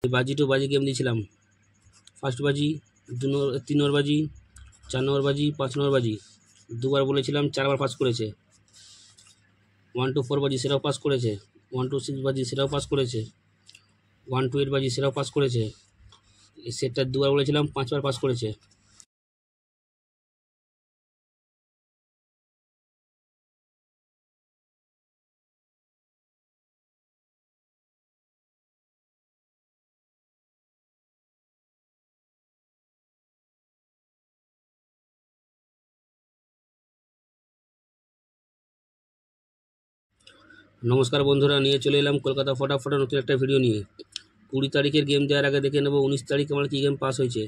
বাজি টু বাজি গেম দিয়েছিলাম। ফার্স্ট বাজি, 3 নম্বর বাজি, 4 নম্বর বাজি, 5 নম্বর বাজি। দুবার বলেছিলাম, 4বার পাস করেছে। 1 to 4 বাজি সেটাও পাস করেছে। 1 to 6 বাজি সেটাও পাস করেছে। 1 to 8 বাজি সেটাও পাস করেছে। এই সেটটা দুবার বলেছিলাম, 5বার পাস করেছে। নমস্কার বন্ধুরা, নিয়ে চলে এলাম কলকাতা ফটাফট নতুন একটা ভিডিও নিয়ে। 20 তারিখের গেম দেওয়ার আগে দেখে নেব 19 তারিখ আমার কী গেম পাস হয়েছে।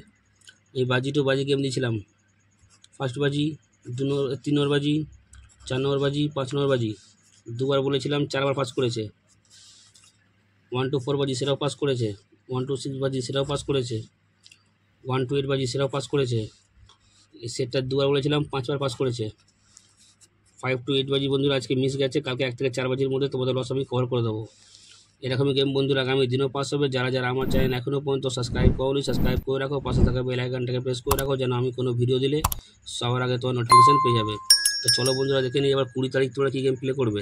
এই বাজি টু বাজি গেম দিয়েছিলাম। ফার্স্ট বাজি, 3 নম্বর বাজি, 4 নম্বর বাজি, 5 নম্বর বাজি। দুবার বলেছিলাম, 4বার পাস করেছে। 1 to 4 বাজি সেটাও পাস করেছে। 1 to 6 বাজি সেটাও পাস করেছে। 1 to 8 বাজি সেটাও পাস করেছে। এই সেটটা দুবার বলেছিলাম, 5বার পাস করেছে। 5 to 8 বাজি বন্ধুরা আজকে মিস গেছে। কালকে 1 থেকে 4 বাজির মধ্যে তোমাদের লস আমি কভার করে দেবো। এরকমই গেম বন্ধুরা আগামী দিনও পাস হবে। যারা যারা আমার চ্যানেল এখনও পর্যন্ত সাবস্ক্রাইব করোনি, সাবস্ক্রাইব করে রাখো। পাশে থাকা বেল আইকনটাকে প্রেস করে রাখো, যেন আমি কোনো ভিডিও দিলে সবার আগে তোমার নোটিফিকেশান পেয়ে যাবে। তো চলো বন্ধুরা দেখে নিই এবার 20 তারিখ তোমরা কী গেম প্লে করবে।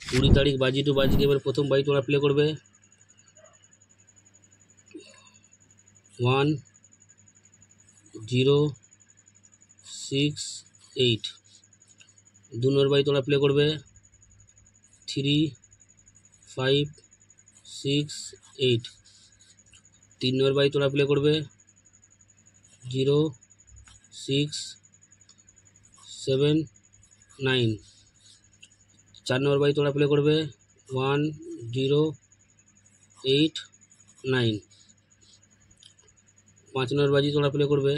20 তারিখ বাজি টু বাজি গেমের প্রথম বাজি তোমরা প্লে করবে 1 0 6 8। 2 নম্বর বাজি তোমরা প্লে করবে 3 5 6 8। 3 নম্বর বাজি তোমরা প্লে করবে 0 6 7 9। 4 নম্বর বাজি তোমরা প্লে করবে 1 0 8 9। 5 নম্বর বাজি তোমরা প্লে করবে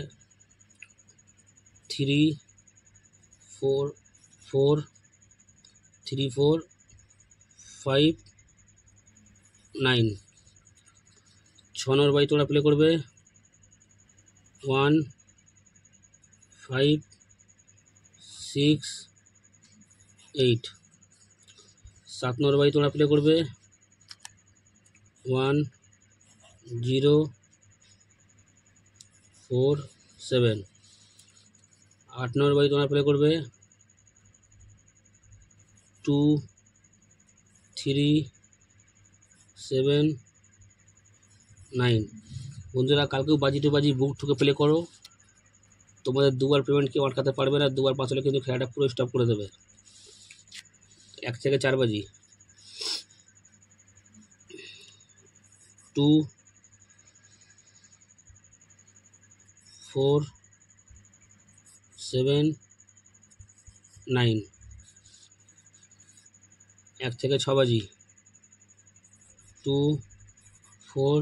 3 4 4 3 4 5 9। 6 নম্বর বাজি তোমরা প্লে করবে 1 5 6 8। 7 নম্বর বাজি তোমরা প্লে করবে 1 0 4 7। 8 নম্বর বাজি তোমরা প্লে করবে 2 3 7 9। বন্ধুরা কালকেও বাজি টু বাজি বুক ঠুকে প্লে করো। তোমাদের দুবার পেমেন্ট কেউ আটকাতে পারবে না। দুবার পাস হলে কিন্তু খেলাটা পুরো স্টপ করে দেবে। 1 থেকে 4 বাজি 2 4 7 9। 1 থেকে 6 বাজি 2 4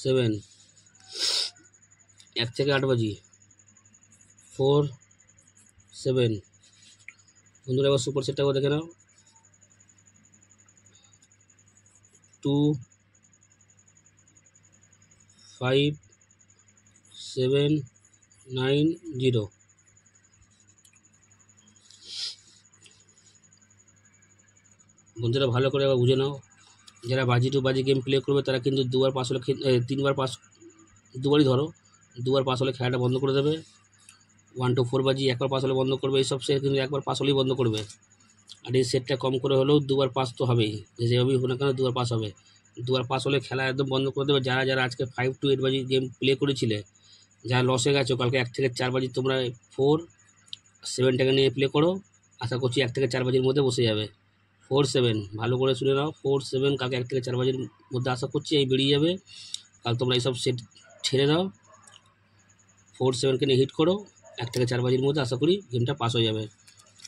7। 1 থেকে 8 বাজি 4 7। বন্ধুরা এবার সুপার সেটটাও দেখে নাও 2 5 7 9 0। বন্ধুরা ভালো করে আবার বুঝে নাও, যারা বাজি টু বাজি গেম প্লে করবে তারা কিন্তু দুবার পাস হলে 3বার পাস, দুবারই ধরো, দুবার পাস হলে খেলাটা বন্ধ করে দেবে। 1 to 4 বাজি একবার পাস হলে বন্ধ করবে। এইসব সেট কিন্তু একবার পাস হলেই বন্ধ করবে। আর এই সেটটা কম করে হলেও দুবার পাস তো হবেই, যেভাবেই হোক না কেন দুবার পাস হবে। দুবার পাস হলে খেলা একদম বন্ধ করে দেবে। যারা যারা আজকে 5 to 8 বাজি গেম প্লে করেছিলে, যারা লসে গেছো, কালকে 1 থেকে 4 বাজি তোমরা 4 7টাকে নিয়ে প্লে করো। আশা করছি 1 থেকে 4 বাজির মধ্যে বসে যাবে। 4 7 ভালো করে শুনে নাও, 4 7 কালকে 1 থেকে 4 বাজির মধ্যে আশা করছি এই বেরিয়ে যাবে। কাল তোমরা এইসব সেট ছেড়ে দাও, 4 7কে নিয়ে হিট করো। 1 থেকে 4 বাজির মধ্যে আশা করি গেমটা পাস হয়ে যাবে।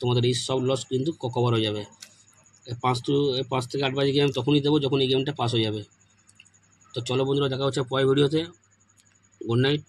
তোমাদের এই সব লস কিন্তু কভার হয়ে যাবে। 5 থেকে 8 বাজি গেম তখনই দেবো যখন এই গেমটা পাস হয়ে যাবে। তো চলো বন্ধুরা, দেখা হচ্ছে পরের ভিডিওতে। Good night.